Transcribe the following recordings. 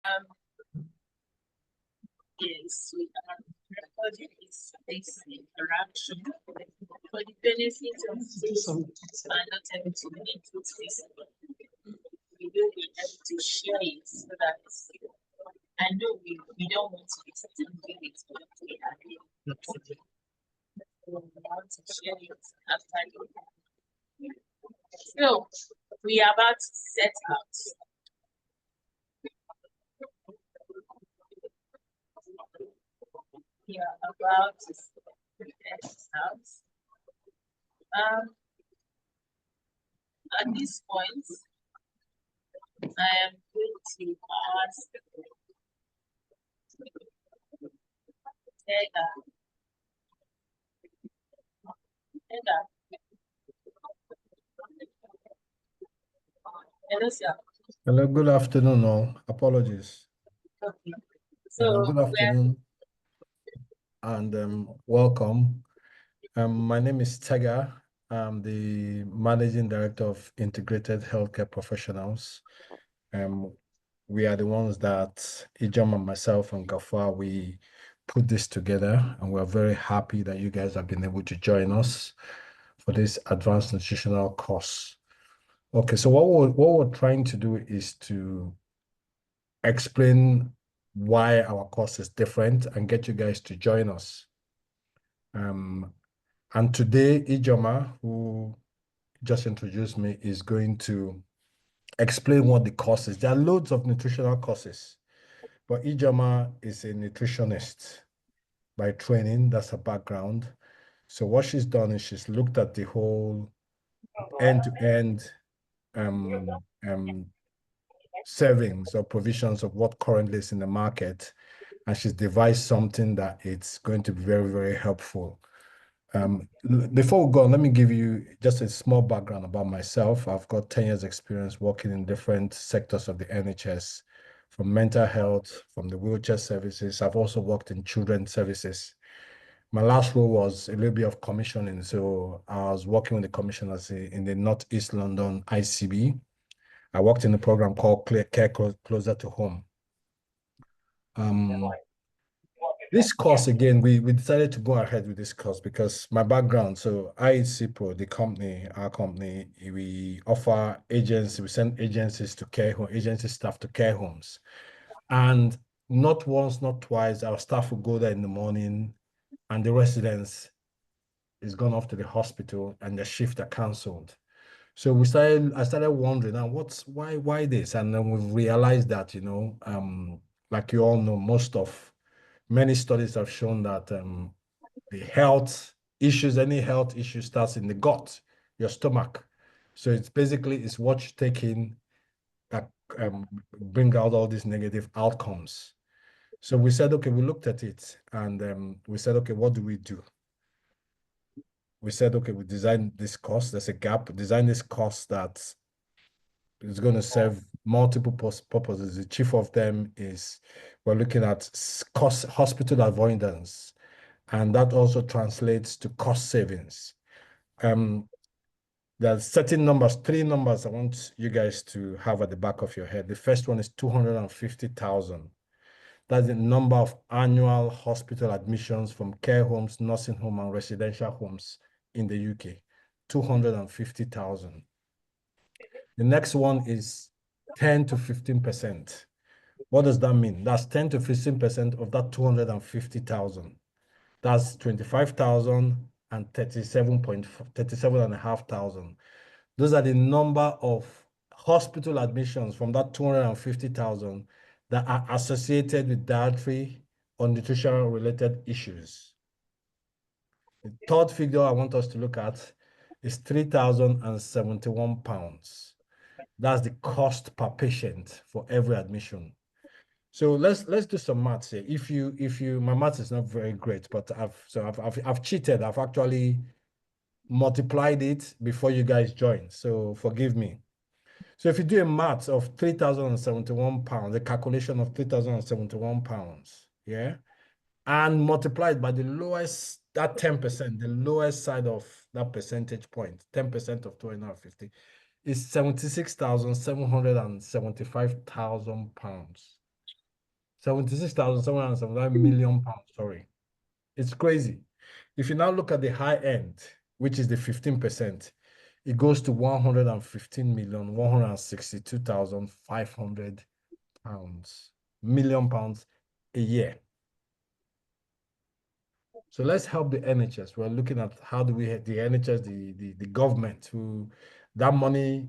Um, yes, we are recording this interaction for the benefit of those who are not able to input this. We will be able to share it so that I know we don't want to be certain limits, but we are able to. We want to share it after the. So we are about to set out. We are about to set out. At this point, I am going to ask Tega. Tega. Hello, sir. Hello, good afternoon, all. Apologies. Okay. So Good afternoon and welcome. My name is Tega. I'm the Managing Director of Integrated Healthcare Professionals. We are the ones that Ijom and myself and Gafar, we put this together, and we're very happy that you guys have been able to join us for this advanced nutritional course. Okay, so what we're trying to do is to explain why our course is different and get you guys to join us. And today, Ijoma, who just introduced me, is going to explain what the course is. There are loads of nutritional courses, but Ijoma is a nutritionist by training. That's her background. So what she's done is she's looked at the whole end-to-end servings or provisions of what currently is in the market, and she's devised something that it's going to be very, very helpful. Before we go on, let me give you just a small background about myself. I've got 10 years experience working in different sectors of the NHS, from mental health, from the wheelchair services. I've also worked in children's services. My last role was a little bit of commissioning. So I was working with the commissioners in the Northeast London ICB. I worked in a program called Care Closer to Home. This course, again, we decided to go ahead with this course because my background, so IHC the company, our company, we offer agencies, we send agencies to care home, agency staff to care homes. And not once, not twice, our staff will go there in the morning and the residents is gone off to the hospital and the shift are cancelled. So I started wondering now why this? And then we realized that, like you all know, many studies have shown that the any health issue starts in the gut, your stomach. So it's what you take in that bring out all these negative outcomes. So we said, okay, we looked at it and we said, okay, what do we do? We said, okay, we design this course. There's a gap. Design this course that is going to serve multiple purposes. The chief of them is we're looking at cost hospital avoidance, and that also translates to cost savings. There's certain numbers, three numbers I want you guys to have at the back of your head. The first one is 250,000. That's the number of annual hospital admissions from care homes, nursing home, and residential homes in the UK. 250,000. The next one is 10 to 15%. What does that mean? That's 10 to 15% of that 250,000. That's 25,000 and 37,500. Those are the number of hospital admissions from that 250,000 that are associated with dietary or nutritional related issues. The third figure I want us to look at is £3,071. That's the cost per patient for every admission. So let's do some maths here. If you my maths is not very great, but I've cheated. I've actually multiplied it before you guys join. So forgive me. So if you do a math of £3,071, the calculation of £3,071, yeah, and multiply it by the lowest, that 10%, the lowest side of that percentage point, 10% of 250 is £76,775,000. 76,779 million pounds. Sorry. It's crazy. If you now look at the high end, which is the 15%, it goes to 115,162,500 pounds, million pounds a year. So let's help the NHS. We're looking at how do we help the NHS, the government, who that money,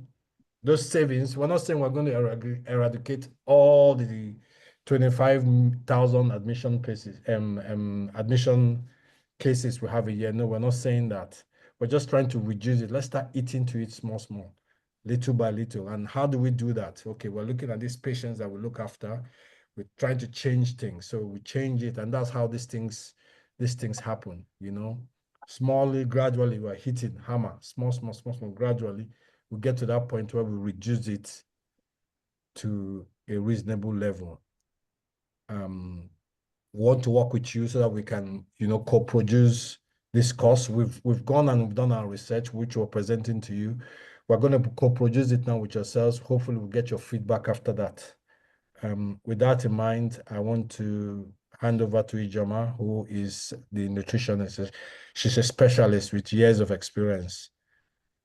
those savings. We're not saying we're going to eradicate all the 25,000 admission cases we have a year. No, we're not saying that. We're just trying to reduce it. Let's start eating to it small, little by little. And how do we do that? Okay, we're looking at these patients that we look after. We're trying to change things. So we change it, and that's how these things happen, you know. Smallly, gradually, we're hitting hammer, small, gradually. We get to that point where we reduce it to a reasonable level. We want to work with you so that we can, you know, co-produce this course. We've gone and we've done our research, which we're presenting to you. We're going to co-produce it now with yourselves. Hopefully, we'll get your feedback after that. With that in mind, I want to hand over to Ijoma, who is the nutritionist. She's a specialist with years of experience.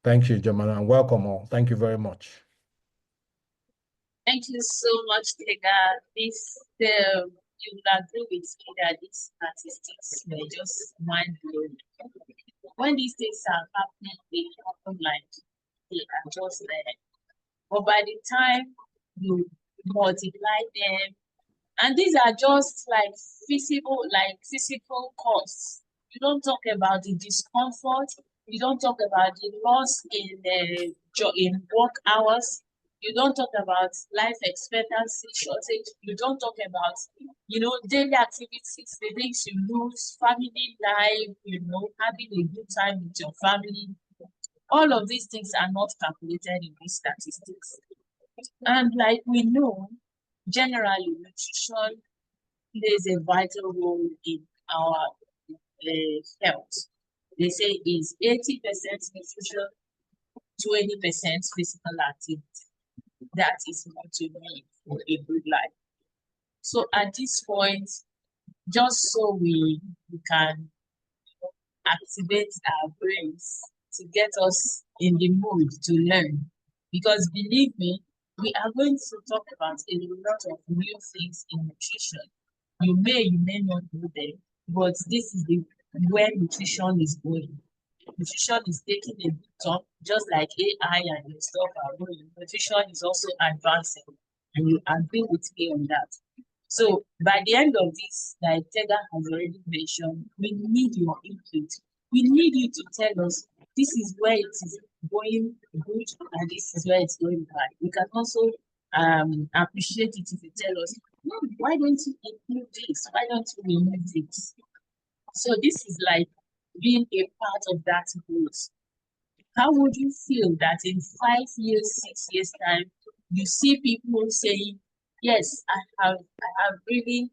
Thank you, Ijoma, and welcome all. Thank you very much. Thank you so much, Tega. You will agree with me that these statistics were just mind-blowing. When these things are happening, they happen like they are just there. But by the time you multiply them, and these are just like physical costs. You don't talk about the discomfort. You don't talk about the loss in work hours. You don't talk about life expectancy shortage. You don't talk about, you know, daily activities, the things you lose, family life, you know, having a good time with your family. All of these things are not calculated in these statistics. And like we know, generally, nutrition plays a vital role in our health. They say it's 80% nutrition, 20% physical activity. That is what you need for a good life. So at this point, just so we can activate our brains to get us in the mood to learn, because believe me, we are going to talk about a lot of new things in nutrition. You may not know them, but this is where nutrition is going. Nutrition is taking a big turn, just like AI and stuff are going. Nutrition is also advancing, and you agree with me on that. So by the end of this, like Tega has already mentioned, we need your input. We need you to tell us this is where it is going good and this is where it's going bad. We can also appreciate it if you tell us, why don't you include this? Why don't you remove this? So this is like being a part of that growth. How would you feel that in 5 years, 6 years time, you see people saying, yes, I have really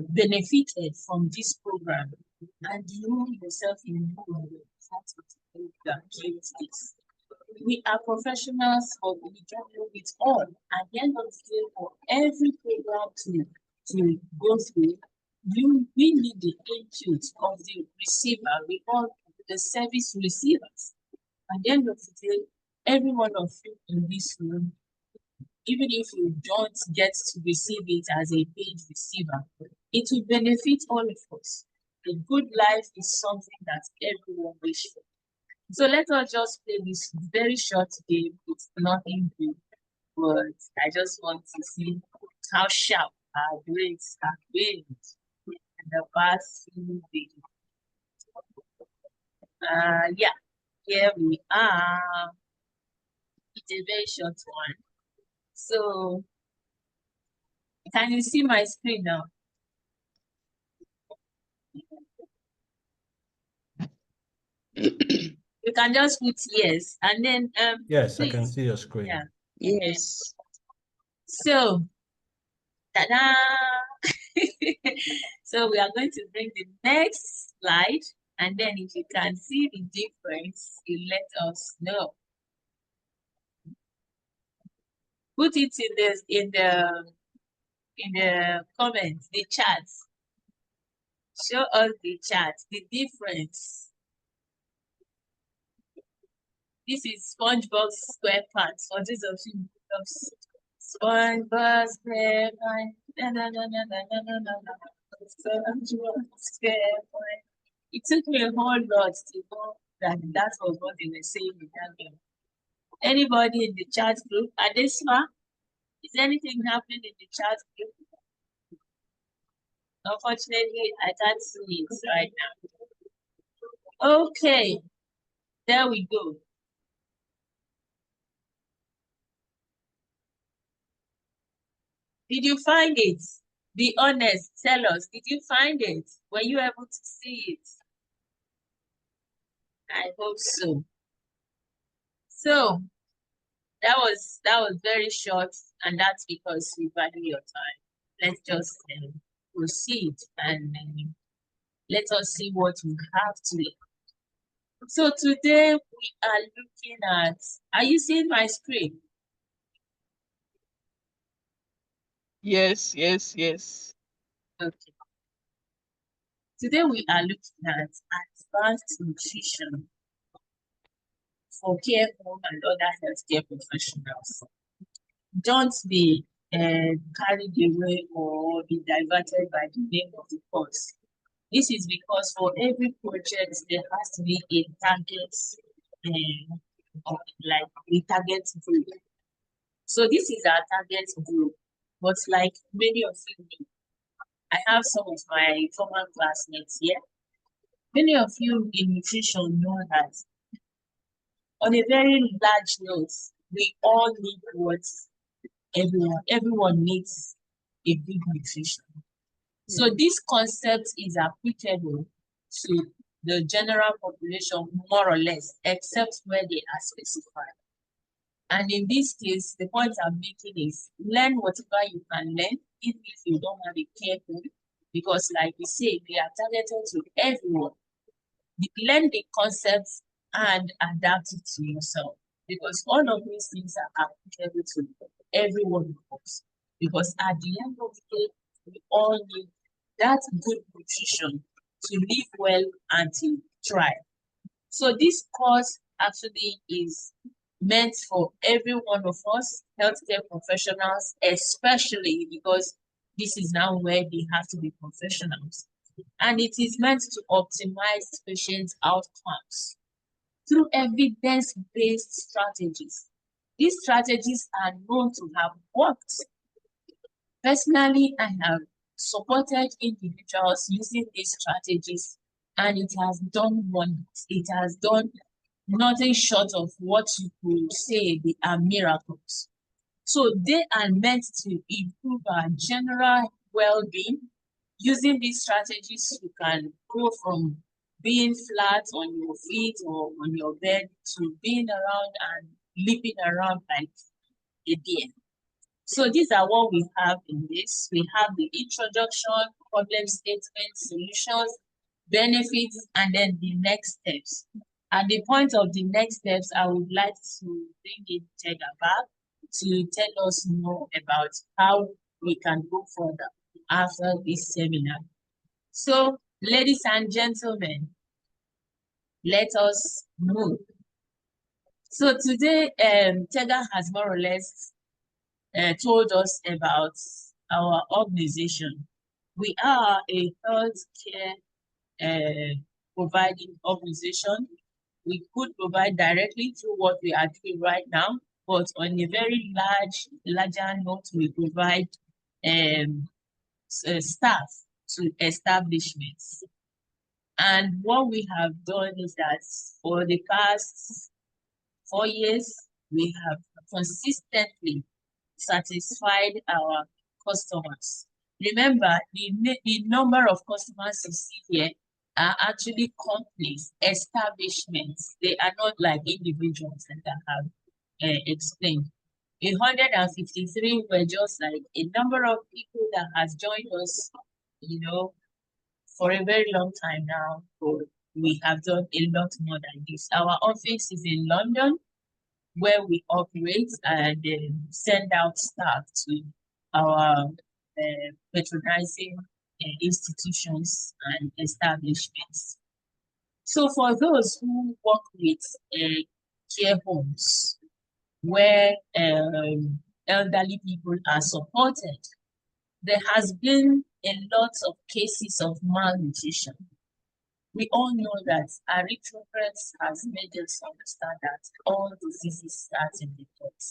benefited from this program, and you yourself in this. We are professionals, but we don't know it all. At the end of the day, for every program to go through, we need the input of the receiver. We call the service receivers. At the end of the day, every one of you in this room, even if you don't get to receive it as a paid receiver, it will benefit all of us. A good life is something that everyone wishes for. So let us just play this very short game. It's nothing big, but I just want to see how sharp our brains have been in the past few days. Yeah, here we are. It's a very short one. So, can you see my screen now? You can just put yes, and then yes, please. I can see your screen. Yeah. Yes. So, ta-da! So we are going to bring the next slide, and then if you can see the difference, you let us know. Put it in the in the comments, the chat. Show us the chat, the difference. This is SpongeBob SquarePants. For those of you who love SpongeBob SquarePants. Na, na, na, na, na, na, na, na, na. SpongeBob SquarePants. It took me a whole lot to know that that was what they were saying in that game. Anybody in the chat group? Adesma, is anything happening in the chat group? Unfortunately, I can't see it right now. Okay, there we go. Did you find it? Be honest, tell us, did you find it? Were you able to see it? I hope so. So that was very short, and that's because we value your time. Let's just proceed and let us see what we have today. So today we are looking at, are you seeing my screen? Yes, yes, yes. Okay. Today we are looking at advanced nutrition for care home and other healthcare professionals. Don't be carried away or be diverted by the name of the course. This is because for every project, there has to be a target, like a target group. So this is our target group, but like many of you know, I have some of my former classmates here. Many of you in nutrition know that on a very large note, we all need what everyone needs a good nutrition. So this concept is applicable to the general population more or less, except where they are specified. And in this case, the point I'm making is learn whatever you can learn, even if you don't have a care home, because like we say, we are targeted to everyone. Learn the concepts and adapt it to yourself, because all of these things are applicable to every one of us. Because at the end of the day, we all need that good nutrition to live well and to thrive. So this course actually is meant for every one of us, healthcare professionals, especially because this is now where they have to be professionals. And it is meant to optimize patient outcomes through evidence-based strategies. These strategies are known to have worked. Personally, I have supported individuals using these strategies, and it has done wonders. It has done nothing short of what you could say they are miracles. So they are meant to improve our general well-being. Using these strategies, you can go from being flat on your feet or on your bed to being around and leaping around like a deer. So these are what we have in this. We have the introduction, problem statement, solutions, benefits, and then the next steps. At the point of the next steps, I would like to bring in Tega back to tell us more about how we can go further after this seminar. So, ladies and gentlemen, let us move. So today, Tega has more or less told us about our organization. We are a healthcare providing organization. We could provide directly through what we are doing right now, but on a very larger note, we provide staff to establishments. And what we have done is that for the past 4 years, we have consistently satisfied our customers. Remember, the number of customers you see here are actually companies, establishments. They are not like individuals that I have explained. 153 were just like a number of people that has joined us, you know, for a very long time now. So we have done a lot more than this. Our office is in London, where we operate and send out staff to our patronizing institutions and establishments. So for those who work with care homes where elderly people are supported, there has been a lot of cases of malnutrition. We all know that arithropods has made us understand that all diseases start in the gut.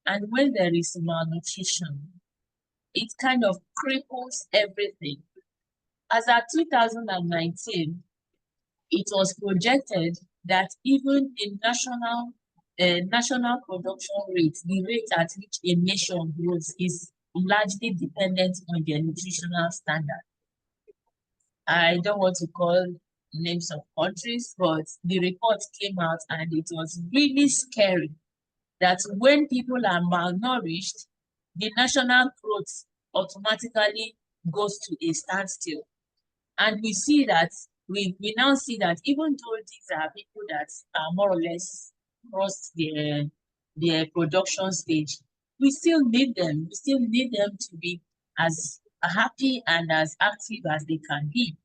And when there is malnutrition, it kind of cripples everything. As at 2019, it was projected that even in national production rate, the rate at which a nation grows is largely dependent on their nutritional standard. I don't want to call names of countries, but the report came out and it was really scary that when people are malnourished, the national growth automatically goes to a standstill. And we see that, we now see that even though these are people that are more or less crossed their production stage, we still need them. We still need them to be as happy and as active as they can be.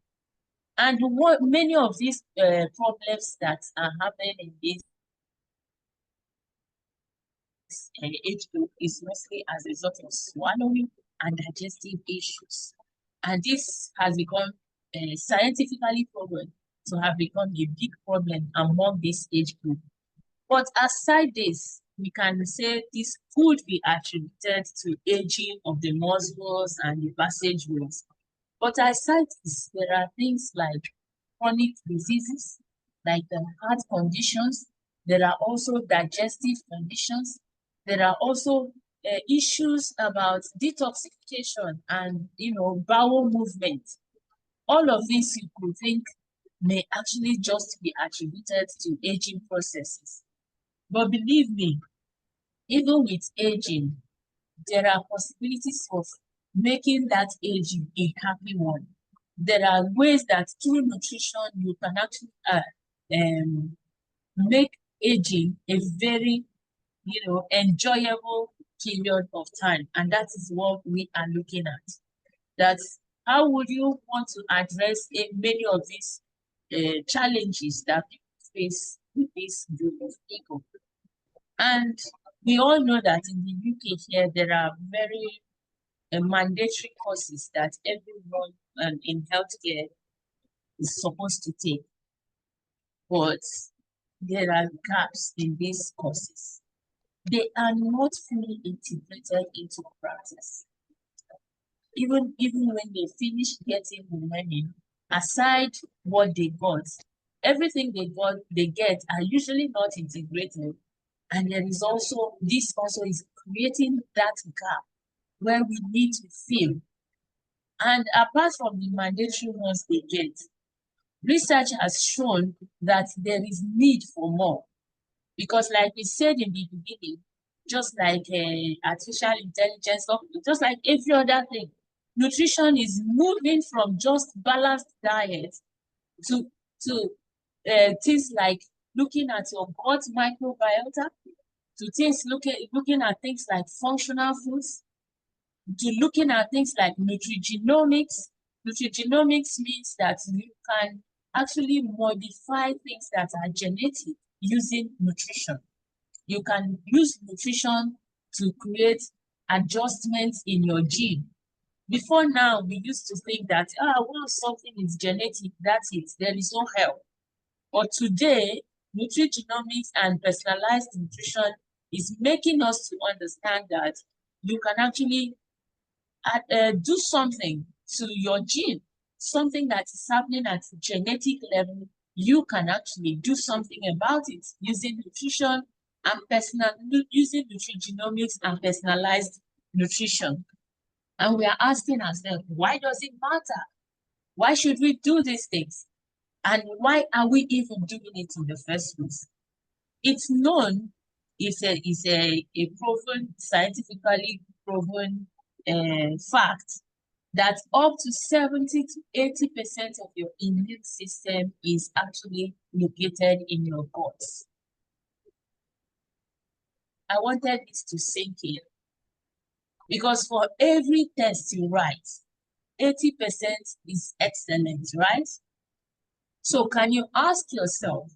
And what many of these problems that are happening in this age group is mostly as a result of swallowing and digestive issues. And this has become scientifically proven to have become a big problem among this age group. But aside this, we can say this could be attributed to aging of the muscles and the passageways. But aside this, there are things like chronic diseases, like the heart conditions. There are also digestive conditions. There are also issues about detoxification and, bowel movement. All of this you could think may actually just be attributed to aging processes. But believe me, even with aging, there are possibilities of making that aging a happy one. There are ways that through nutrition you can actually make aging a very, enjoyable period of time. And that is what we are looking at. That's how would you want to address many of these challenges that people face with this group of people? And we all know that in the UK here, there are very mandatory courses that everyone in healthcare is supposed to take. But there are gaps in these courses. They are not fully integrated into practice. Even when they finish getting the money, aside what they got, everything they get are usually not integrated. And there is also, this also is creating that gap where we need to fill. And apart from the mandatory ones they get, research has shown that there is need for more. Because like we said in the beginning, just like artificial intelligence, just like every other thing, nutrition is moving from just balanced diet to things like looking at your gut microbiota, to things looking at things like functional foods, to looking at things like nutrigenomics. Nutrigenomics means that you can actually modify things that are genetic using nutrition. You can use nutrition to create adjustments in your gene. Before now, we used to think that, once something is genetic, that's it, there is no help. But today, nutrigenomics and personalized nutrition is making us to understand that you can actually do something to your gene, something that is happening at genetic level. You can actually do something about it using nutrition and using nutrigenomics and personalized nutrition. And we are asking ourselves, why does it matter? Why should we do these things? And why are we even doing it in the first place? It's known, it's a proven, scientifically proven fact that up to 70 to 80% of your immune system is actually located in your guts. I wanted this to sink in. Because for every test you write, 80% is excellent, right? So can you ask yourself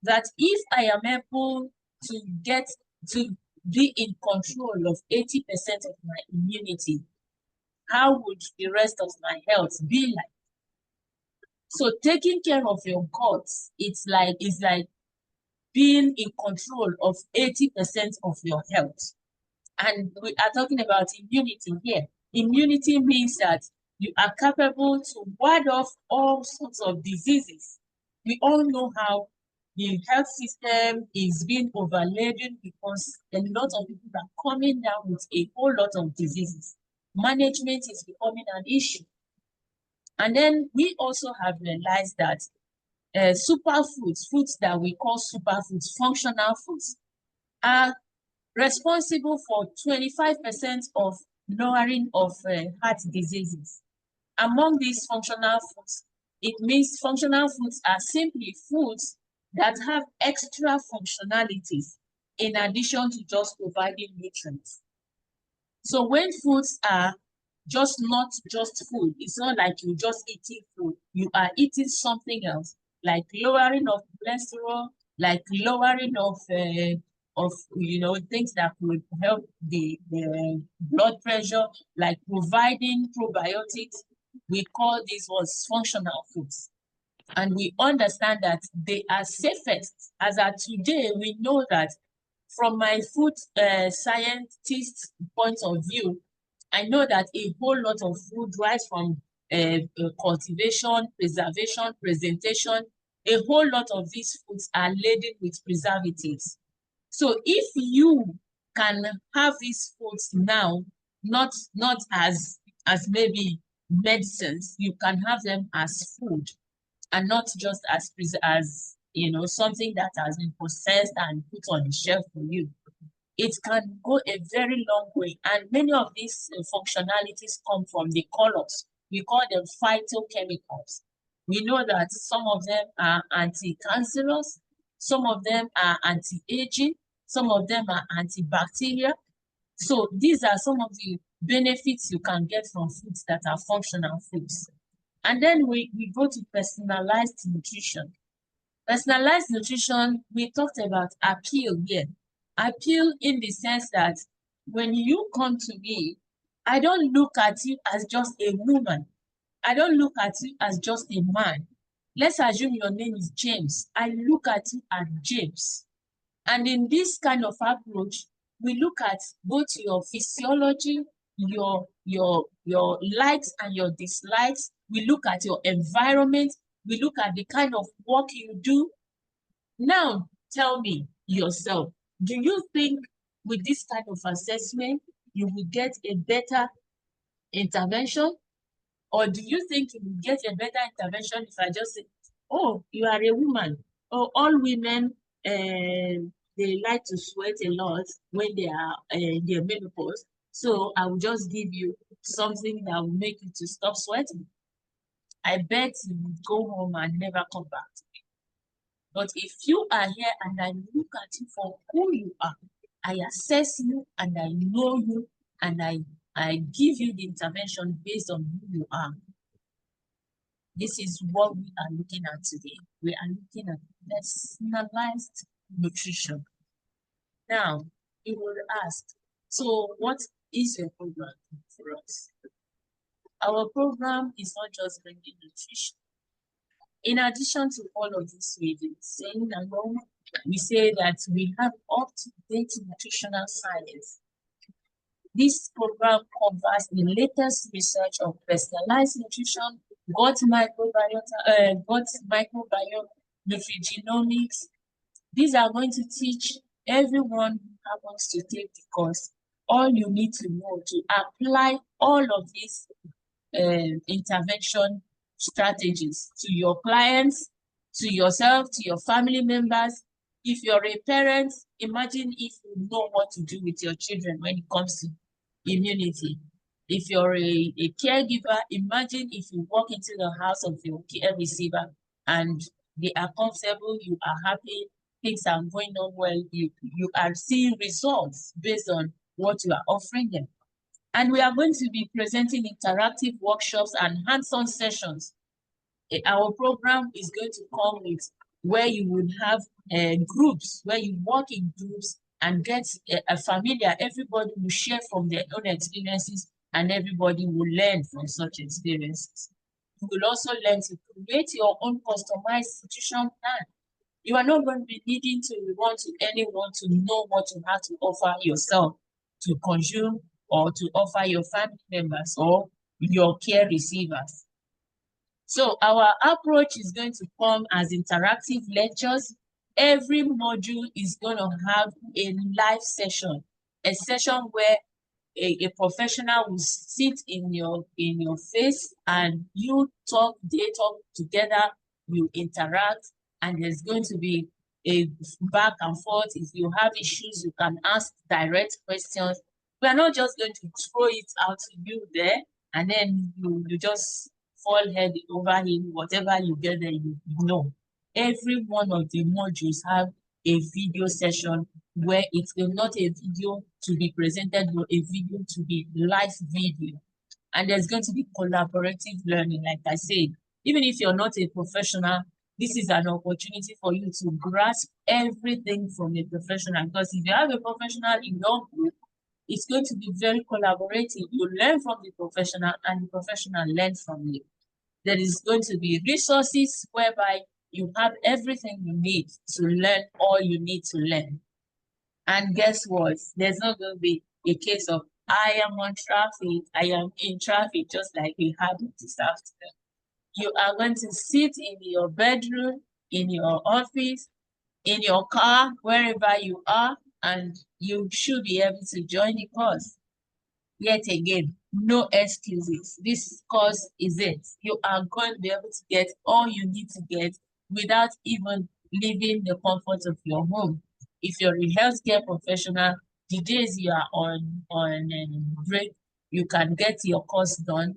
that if I am able to get to be in control of 80% of my immunity, how would the rest of my health be like? So taking care of your guts, it's like being in control of 80% of your health. And we are talking about immunity here. Immunity means that you are capable to ward off all sorts of diseases. We all know how the health system is being overladen because a lot of people are coming down with a whole lot of diseases. Management is becoming an issue. And then we also have realized that superfoods, foods that we call superfoods, functional foods, are responsible for 25% of lowering of heart diseases. Among these functional foods, it means functional foods are simply foods that have extra functionalities in addition to just providing nutrients. So when foods are not just food, it's not like you're just eating food, you are eating something else, like lowering of cholesterol, like lowering of things that could help the blood pressure, like providing probiotics. We call these ones functional foods. And we understand that they are safest. As of today, we know that from my food scientist point of view, I know that a whole lot of food, right from cultivation, preservation, presentation, a whole lot of these foods are laden with preservatives. So if you can have these foods now, not as maybe medicines, you can have them as food and not just as something that has been processed and put on the shelf for you. It can go a very long way, and many of these functionalities come from the colors. We call them phytochemicals. We know that some of them are anti-cancerous, some of them are anti-aging, some of them are antibacterial. So these are some of the benefits you can get from foods that are functional foods. And then we go to personalized nutrition. Personalized nutrition, we talked about appeal here. Appeal in the sense that when you come to me, I don't look at you as just a woman. I don't look at you as just a man. Let's assume your name is James. I look at you as James. And in this kind of approach, we look at both your physiology, your likes and your dislikes. We look at your environment. We look at the kind of work you do. Now, tell me yourself, do you think with this kind of assessment, you will get a better intervention? Or do you think you will get a better intervention if I just say, oh, you are a woman, or all women, they like to sweat a lot when they are in their menopause, so I will just give you something that will make you to stop sweating. I bet you would go home and never come back to me. But if you are here and I look at you for who you are, I assess you and I know you and I give you the intervention based on who you are. This is what we are looking at today. We are looking at personalized nutrition. Now, you will ask, so what is your program for us? Our program is not just bringing nutrition. In addition to all of this we've been saying along, we say that we have up-to-date nutritional science. This program covers the latest research of personalized nutrition, gut microbiome, nutrigenomics. These are going to teach everyone who happens to take the course all you need to know to apply all of these intervention strategies to your clients, to yourself, to your family members. If you're a parent, imagine if you know what to do with your children when it comes to immunity. If you're a caregiver, imagine if you walk into the house of your care receiver and they are comfortable, you are happy, things are going on well, you are seeing results based on what you are offering them. And we are going to be presenting interactive workshops and hands-on sessions. Our program is going to come with where you will have groups, where you work in groups and get a familiar. Everybody will share from their own experiences and everybody will learn from such experiences. You will also learn to create your own customized nutrition plan. You are not going to be needing to run to anyone to know what you have to offer yourself to consume or to offer your family members or your care receivers. So our approach is going to come as interactive lectures. Every module is going to have a live session, a session where a professional will sit in your face and you talk, they talk together, you interact, and there's going to be a back and forth. If you have issues, you can ask direct questions. We are not just going to throw it out to you there and then you just fall head over him, whatever you get there, you know. Every one of the modules have a video session where it's not a video to be presented, but a video to be live video. And there's going to be collaborative learning, like I said. Even if you're not a professional, this is an opportunity for you to grasp everything from a professional. Because if you have a professional in your group, it's going to be very collaborative. You learn from the professional and the professional learns from you. There is going to be resources whereby you have everything you need to learn all you need to learn. And guess what? There's not going to be a case of, I am on traffic, I am in traffic, just like we had this afternoon. You are going to sit in your bedroom, in your office, in your car, wherever you are, and you should be able to join the course. Yet again, no excuses. This course is it. You are going to be able to get all you need to get without even leaving the comfort of your home. If you're a healthcare professional, the days you are on break, you can get your course done.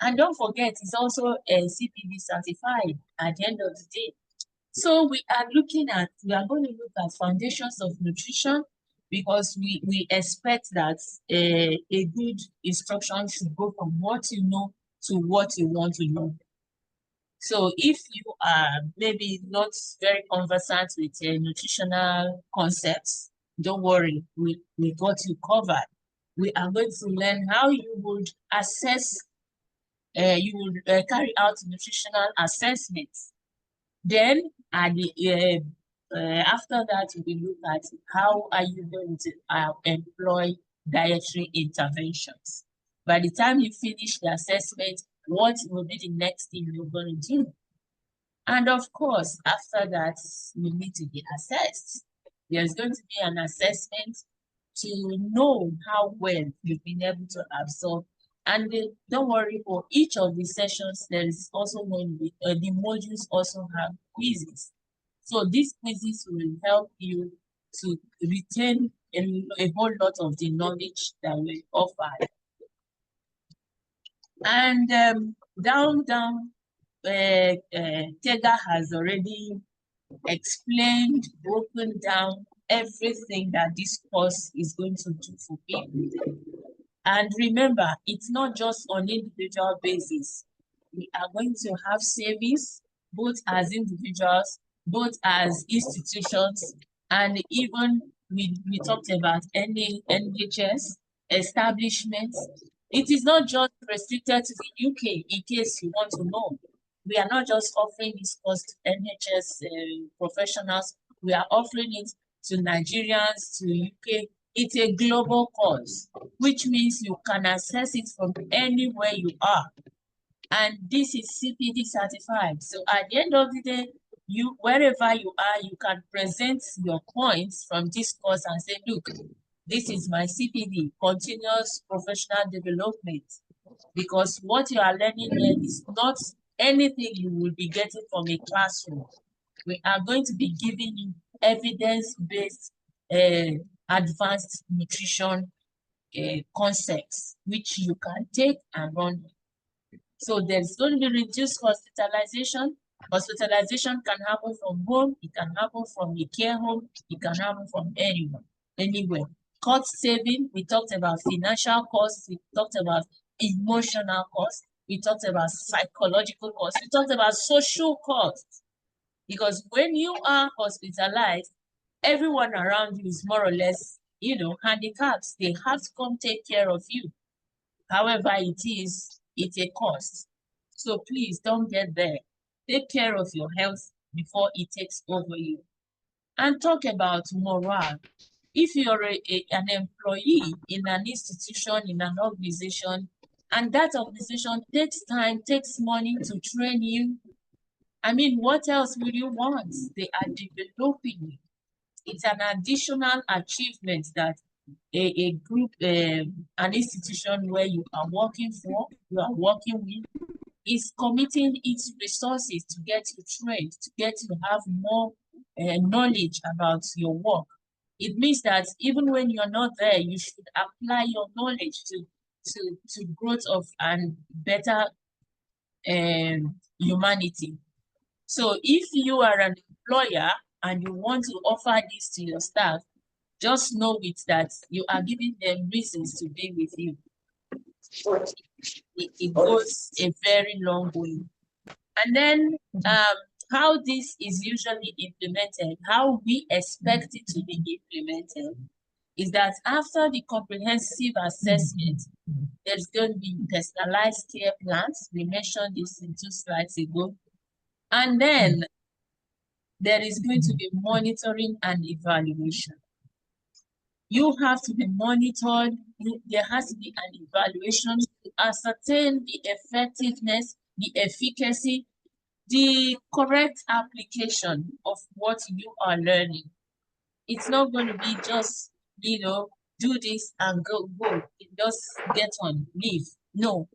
And don't forget, it's also a CPD certified at the end of the day. So we are going to look at foundations of nutrition because we expect that a good instruction should go from what you know to what you want to know. So if you are maybe not very conversant with nutritional concepts, don't worry, we got you covered. We are going to learn how you would assess, you will carry out nutritional assessments. Then after that, we look at how are you going to employ dietary interventions. By the time you finish the assessment, what will be the next thing you're going to do? And of course, after that, you need to be assessed. There's going to be an assessment to know how well you've been able to absorb. And don't worry, for each of the sessions, there is also going to be, the modules also have quizzes. So these quizzes will help you to retain a whole lot of the knowledge that we offer. And Tega has already explained, broken down everything that this course is going to do for people. And remember, it's not just on individual basis. We are going to have savings, both as individuals, both as institutions, and even we talked about NHS establishments. It is not just restricted to the UK, in case you want to know. We are not just offering this course to NHS professionals, we are offering it to Nigerians, to UK. It's a global course, which means you can access it from anywhere you are. And this is CPD certified. So at the end of the day, wherever you are, you can present your points from this course and say, look, this is my CPD, continuous professional development. Because what you are learning here is not anything you will be getting from a classroom. We are going to be giving you evidence-based advanced nutrition concepts, which you can take and run. So there's going to be reduced hospitalization. Hospitalization can happen from home, it can happen from a care home, it can happen from anywhere. cost saving, we talked about financial costs, we talked about emotional costs, we talked about psychological costs, we talked about social costs. Because when you are hospitalized, everyone around you is more or less, handicapped. They have to come take care of you. However, it's a cost. So please don't get there. Take care of your health before it takes over you. And talk about morale. If you're an employee in an institution, in an organization, and that organization takes time, takes money to train you, I mean, what else would you want? They are developing you. It's an additional achievement that a group, an institution where you are working with, is committing its resources to get you trained, to get you to have more knowledge about your work. It means that even when you're not there, you should apply your knowledge to growth of and better humanity. So if you are an employer and you want to offer this to your staff, just know it that you are giving them reasons to be with you. It goes a very long way. And then how this is usually implemented, how we expect it to be implemented, is that after the comprehensive assessment, there's going to be personalized care plans. We mentioned this in 2 slides ago. And then there is going to be monitoring and evaluation. You have to be monitored. There has to be an evaluation to ascertain the effectiveness, the efficacy, the correct application of what you are learning. It's not going to be just, do this and go. Just get on, leave. No,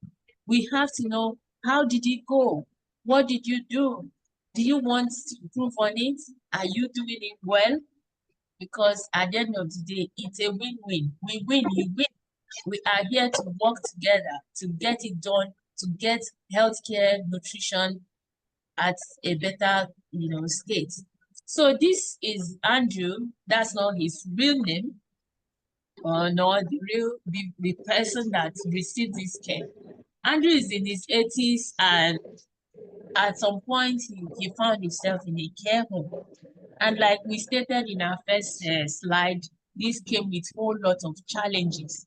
we have to know, how did it go? What did you do? Do you want to improve on it? Are you doing it well? Because at the end of the day, it's a win-win. We win, you win. We are here to work together to get it done, to get healthcare, nutrition at a better, state. So this is Andrew. That's not his real name, or nor the person that received this care. Andrew is in his 80s, and at some point he found himself in a care home. And like we stated in our first slide, this came with a whole lot of challenges.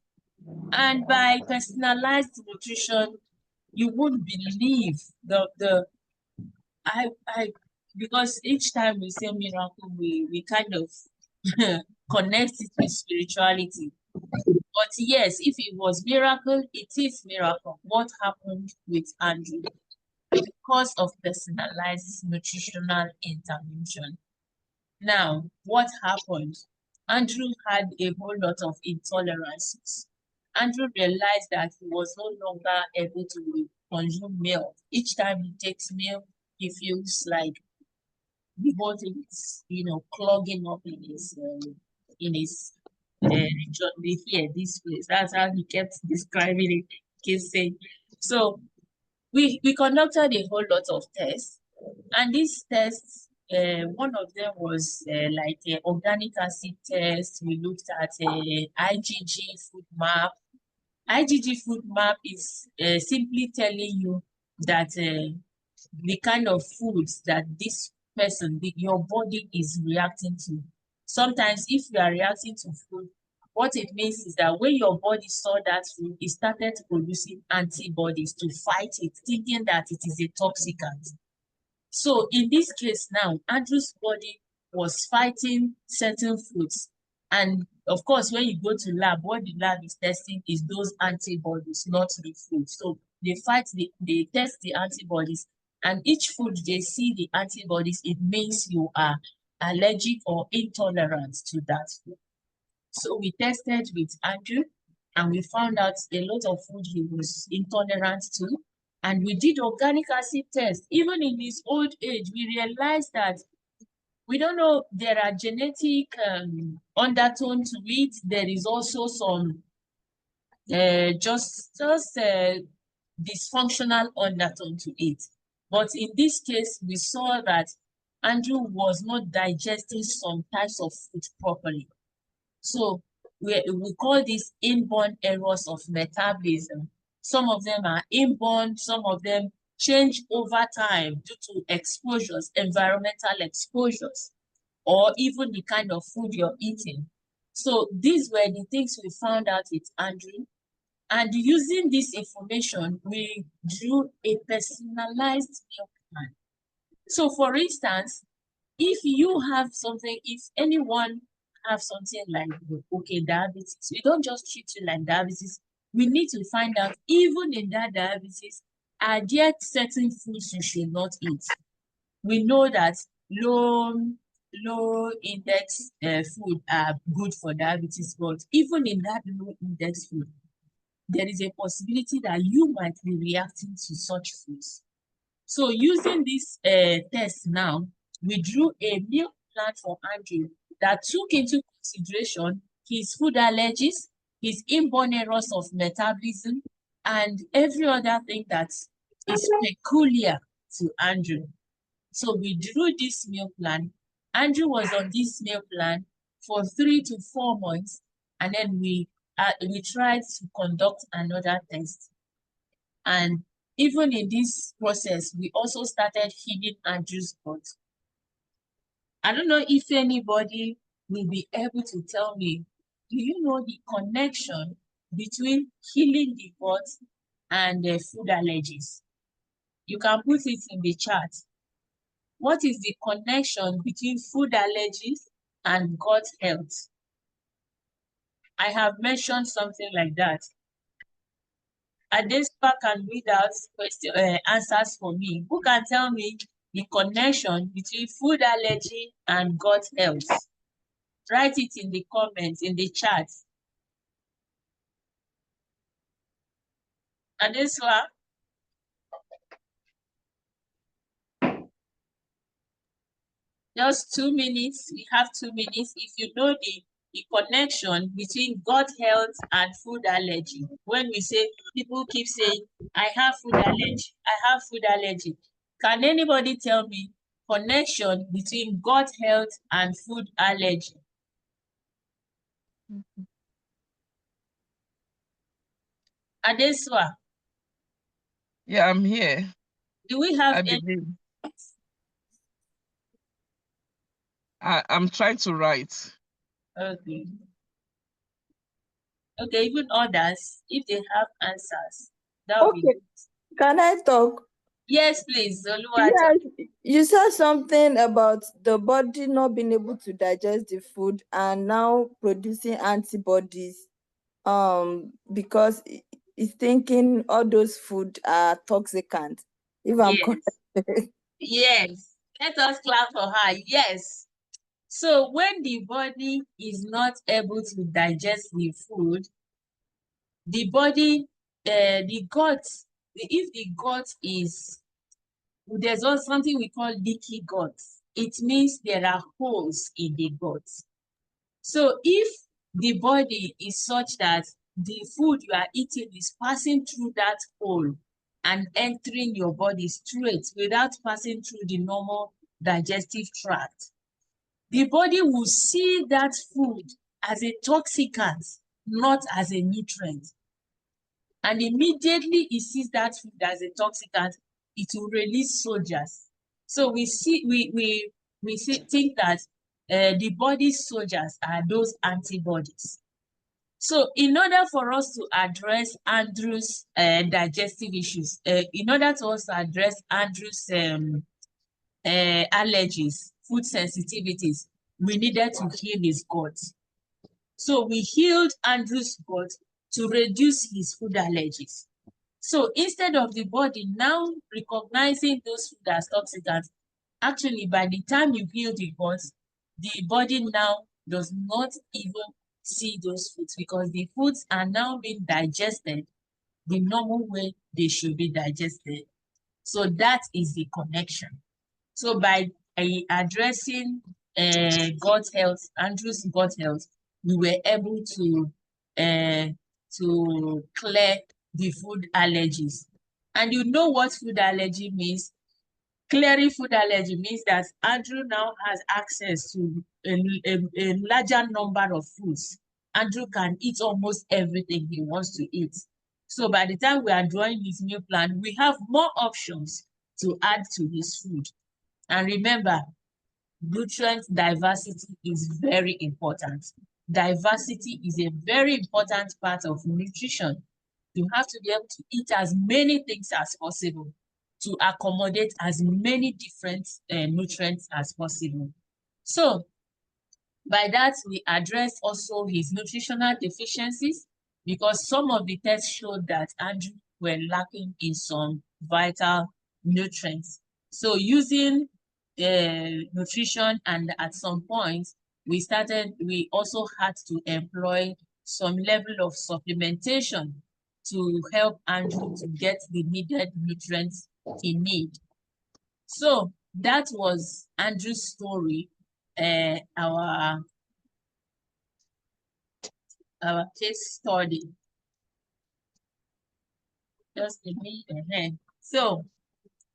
And by personalized nutrition, you wouldn't believe because each time we say miracle, we kind of connect it with spirituality. But yes, if it was miracle, it is miracle. What happened with Andrew? Because of personalized nutritional intervention. Now, what happened? Andrew had a whole lot of intolerances. Andrew realized that he was no longer able to consume milk. Each time he takes milk, he feels like the whole thing is, clogging up in his here, this place. That's how he kept describing it. Keep saying. So we conducted a whole lot of tests, and these tests, one of them was like an organic acid test. We looked at a IgG food map. IgG food map is simply telling you that the kind of foods that this person, your body is reacting to. Sometimes if you are reacting to food, what it means is that when your body saw that food, it started producing antibodies to fight it, thinking that it is a toxicant. So in this case now, Andrew's body was fighting certain foods. And of course, when you go to lab, what the lab is testing is those antibodies, not the food. So they test the antibodies, and each food they see the antibodies, it means you are allergic or intolerant to that food. So we tested with Andrew, and we found out a lot of food he was intolerant to. And we did organic acid tests. Even in his old age, we realized that we don't know, there are genetic undertone to it. There is also some dysfunctional undertone to it. But in this case, we saw that Andrew was not digesting some types of food properly. So we call this inborn errors of metabolism. Some of them are inborn, some of them change over time due to exposures, environmental exposures, or even the kind of food you're eating. So these were the things we found out with Andrew. And using this information, we drew a personalized meal plan. So for instance, if you have something, if anyone have something like, okay, diabetes, we don't just treat you like diabetes. We need to find out, even in that diabetes, are there certain foods you should not eat? We know that low index food are good for diabetes, but even in that low index food, there is a possibility that you might be reacting to such foods. So using this test now, we drew a meal plan for Andrew that took into consideration his food allergies, his inborn errors of metabolism, and every other thing that is peculiar to Andrew. So we drew this meal plan. Andrew was on this meal plan for 3 to 4 months, and then we tried to conduct another test. And even in this process, we also started healing Andrew's gut. I don't know if anybody will be able to tell me, do you know the connection between healing the gut and food allergies? You can put it in the chat. What is the connection between food allergies and gut health? I have mentioned something like that. Adespa can read out answers for me. Who can tell me the connection between food allergy and gut health? Write it in the comments, in the chat. Adespa? Just 2 minutes. We have 2 minutes. If you know the connection between gut health and food allergy. When we say, people keep saying, I have food allergy, I have food allergy. Can anybody tell me connection between gut health and food allergy? Adeswa, Yeah, I'm here. do we have I any? believe. I'm trying to write. Okay. Okay, even others, if they have answers, that would be Okay, good. can I talk? Yes, please, Oluwatosin. Yes, you said something about the body not being able to digest the food and now producing antibodies because it's thinking all those food are toxicant, if I'm correct. Yes. Yes. Let us clap for her. Yes. So when the body is not able to digest the food, the body, the gut, if the gut is, there's also something we call leaky gut. It means there are holes in the gut. So if the body is such that the food you are eating is passing through that hole and entering your body straight without passing through the normal digestive tract, the body will see that food as a toxicant, not as a nutrient. And immediately it sees that food as a toxicant, it will release soldiers. So we think that the body's soldiers are those antibodies. So in order for us to address Andrew's digestive issues, in order to also address Andrew's allergies, food sensitivities, we needed to heal his gut. So we healed Andrew's gut to reduce his food allergies. So instead of the body now recognizing those food as toxicants, actually by the time you heal the gut, the body now does not even see those foods because the foods are now being digested the normal way they should be digested. So that is the connection. So by addressing gut health, Andrew's gut health, we were able to clear the food allergies. And you know what food allergy means? Clearing food allergy means that Andrew now has access to a larger number of foods Andrew can eat almost everything he wants to eat. So by the time we are drawing his meal plan, we have more options to add to his food. And remember, nutrient diversity is very important. Diversity is a very important part of nutrition. You have to be able to eat as many things as possible to accommodate as many different nutrients as possible. So by that, we address also his nutritional deficiencies, because some of the tests showed that Andrew were lacking in some vital nutrients. So using nutrition, and at some point, we also had to employ some level of supplementation to help Andrew to get the needed nutrients he needs. So that was Andrew's story. Our case study. Just a minute. So,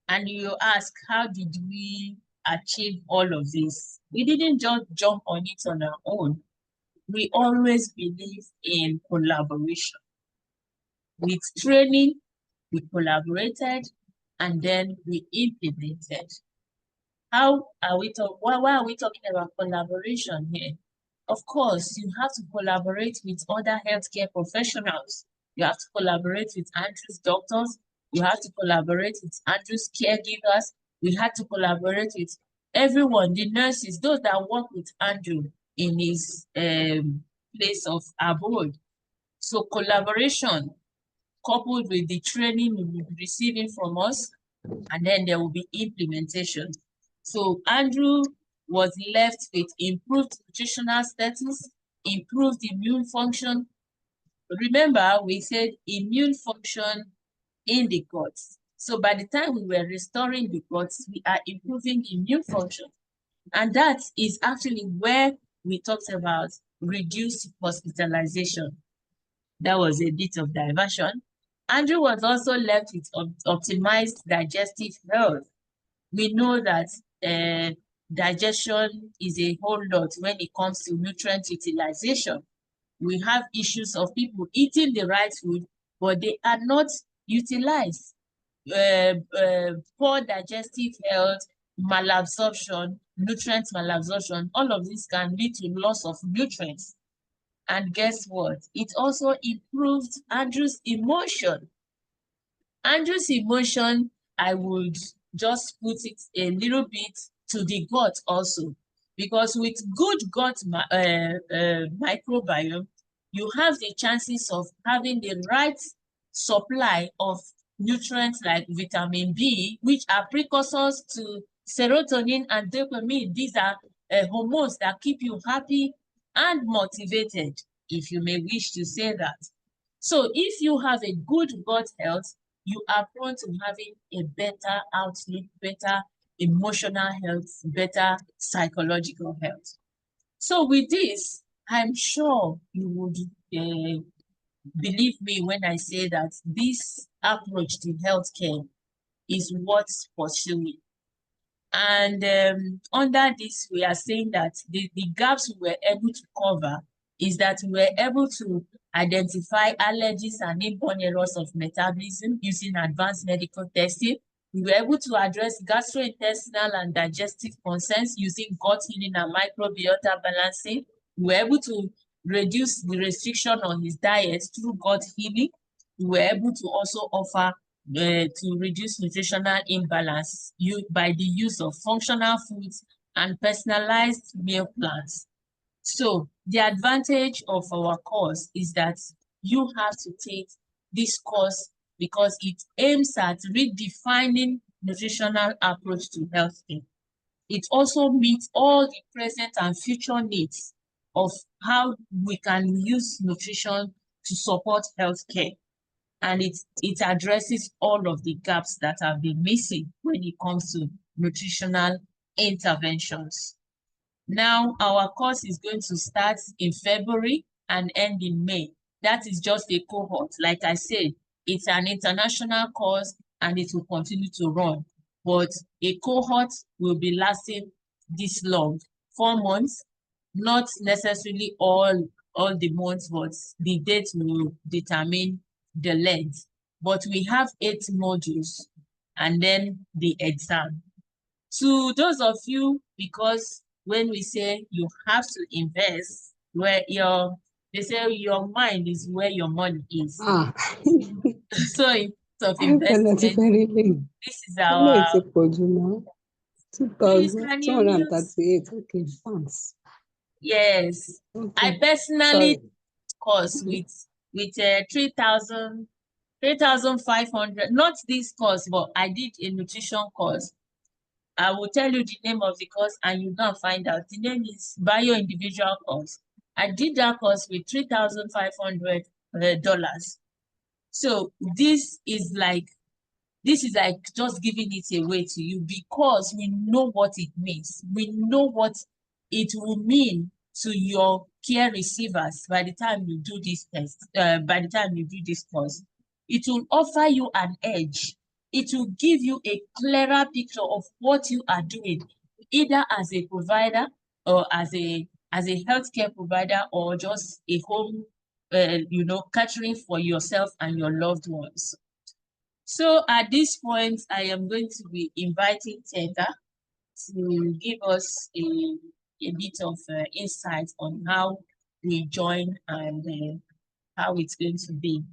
and you ask, how did we achieve all of this? We didn't just jump on it on our own. We always believe in collaboration. With training, we collaborated, and then we implemented. How are we talking? Why are we talking about collaboration here? Of course, you have to collaborate with other healthcare professionals. You have to collaborate with Andrew's doctors. You have to collaborate with Andrew's caregivers. We had to collaborate with everyone, the nurses, those that work with Andrew in his place of abode. So collaboration coupled with the training we will be receiving from us, and then there will be implementation. So Andrew was left with improved nutritional status, improved immune function. Remember, we said immune function in the guts. So by the time we were restoring the guts, we are improving immune function. And that is actually where we talked about reduced hospitalization. That was a bit of diversion. Andrew was also left with optimized digestive health. We know that digestion is a whole lot when it comes to nutrient utilization. We have issues of people eating the right food, but they are not utilized. Poor digestive health, malabsorption, nutrient malabsorption, all of this can lead to loss of nutrients. And guess what? It also improved Andrew's emotion. Andrew's emotion, I would just put it a little bit to the gut also, because with good gut microbiome, you have the chances of having the right supply of nutrients like vitamin B, which are precursors to serotonin and dopamine. These are hormones that keep you happy and motivated, if you may wish to say that. So if you have a good gut health, you are prone to having a better outlook, better emotional health, better psychological health. So with this, I'm sure you would believe me when I say that this approach to healthcare is worth pursuing. And under this, we are saying that the gaps we were able to cover is that we were able to identify allergies and inborn errors of metabolism using advanced medical testing. We were able to address gastrointestinal and digestive concerns using gut healing and microbiota balancing. We were able to reduce the restriction on his diet through gut healing. We were able to also offer to reduce nutritional imbalance by the use of functional foods and personalized meal plans. So the advantage of our course is that you have to take this course because it aims at redefining nutritional approach to healthcare. It also meets all the present and future needs of how we can use nutrition to support healthcare. And it addresses all of the gaps that have been missing when it comes to nutritional interventions. Now, our course is going to start in February and end in May. That is just a cohort. Like I said, it's an international course and it will continue to run. But a cohort will be lasting this long, 4 months, not necessarily all all the months, but the date will determine the length. But we have 8 modules and then the exam. To those of you, because when we say you have to invest, where they say your mind is where your money is. So in terms of investment, this is our. Please, can you mute? 2,238. Okay, thanks. Yes, I Okay. personally Sorry. course with 3,500. Not this course, but I did a nutrition course. I will tell you the name of the course and you go and find out. The name is Bio Individual Course. I did that course with $3,500. So this is like just giving it away to you because we know what it means. We know what it will mean to your care receivers by the time you do this test, by the time you do this course. It will offer you an edge. It will give you a clearer picture of what you are doing, either as a provider or as a healthcare provider or just a home, catering for yourself and your loved ones. So at this point, I am going to be inviting Teta to give us a bit of insight on how we join and how it's going to be.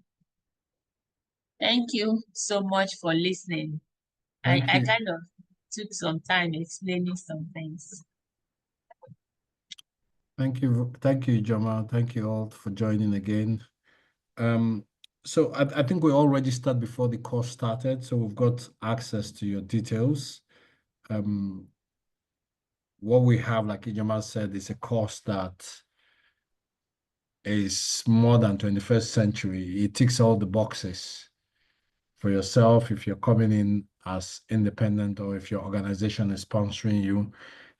Thank you so much for listening. I kind of took some time explaining some things. Thank you, Ijoma. Thank you all for joining again. So I think we all registered before the course started, so we've got access to your details. What we have, like Ijoma said, is a course that is more than 21st century. It ticks all the boxes for yourself if you're coming in as independent or if your organization is sponsoring you.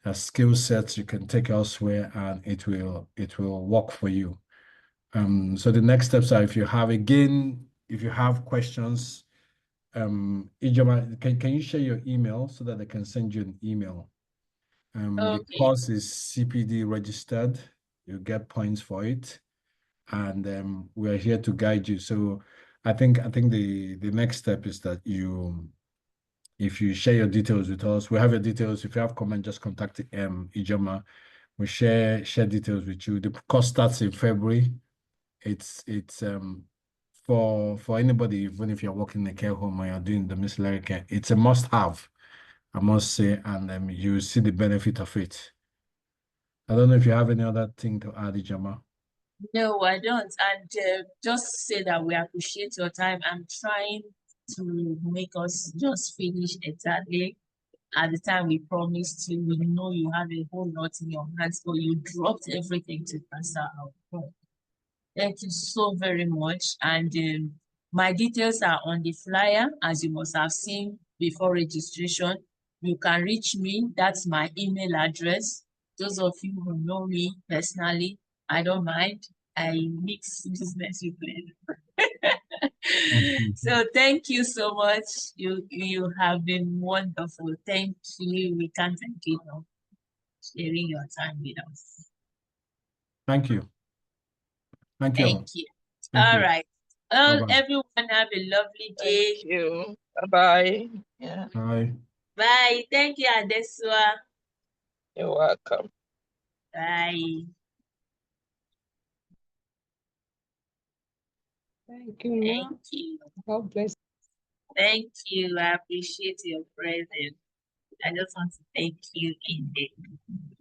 There's skill sets you can take elsewhere and it will work for you. So the next steps are if you have questions, Ijoma, can you share your email so that I can send you an email? The course is CPD registered. You get points for it, and we're here to guide you. So I think the next step is that if you share your details with us, we have your details. If you have comment, just contact Ijoma. We share details with you. The course starts in February. It's for anybody, even if you're working in a care home or you're doing domiciliary care, it's a must-have, I must say, and you see the benefit of it. I don't know if you have any other thing to add, Ijoma. No, I don't. And just say that we appreciate your time. I'm trying to make us just finish exactly at the time we promised you. We know you have a whole lot in your hands, but you dropped everything to answer our call. Thank you so very much. And my details are on the flyer, as you must have seen before registration. You can reach me. That's my email address. Those of you who know me personally, I don't mind. I mix business with pleasure. So thank you so much. You have been wonderful. Thank you. We can't thank you enough for sharing your time with us. Thank you. Thank you. Thank you. Thank All you. right. Everyone have a lovely day. Thank you. Bye-bye. Yeah, Bye. Bye. Thank you, Adesua. you're welcome. Bye. Thank you, Ma. Thank you. God bless. Thank you. I appreciate your presence. I just want to thank you in the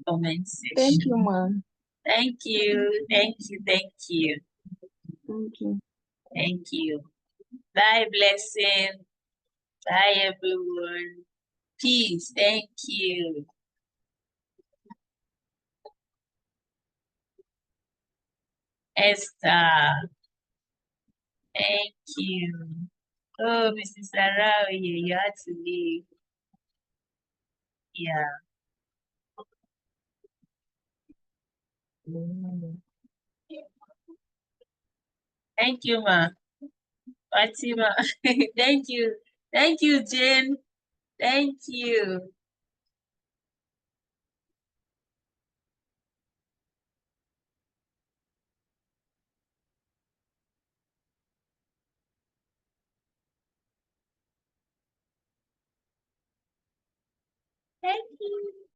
comment section. Thank you, ma'am. Thank you. Thank you. Thank you. Thank you. Thank you. Bye, blessing. Bye, everyone. Peace. Thank you. Esther. Thank you. Oh, Mrs. Sarah, you had to leave. Yeah. Thank you, ma. Fatima. Thank you. Thank you, Jane. Thank you.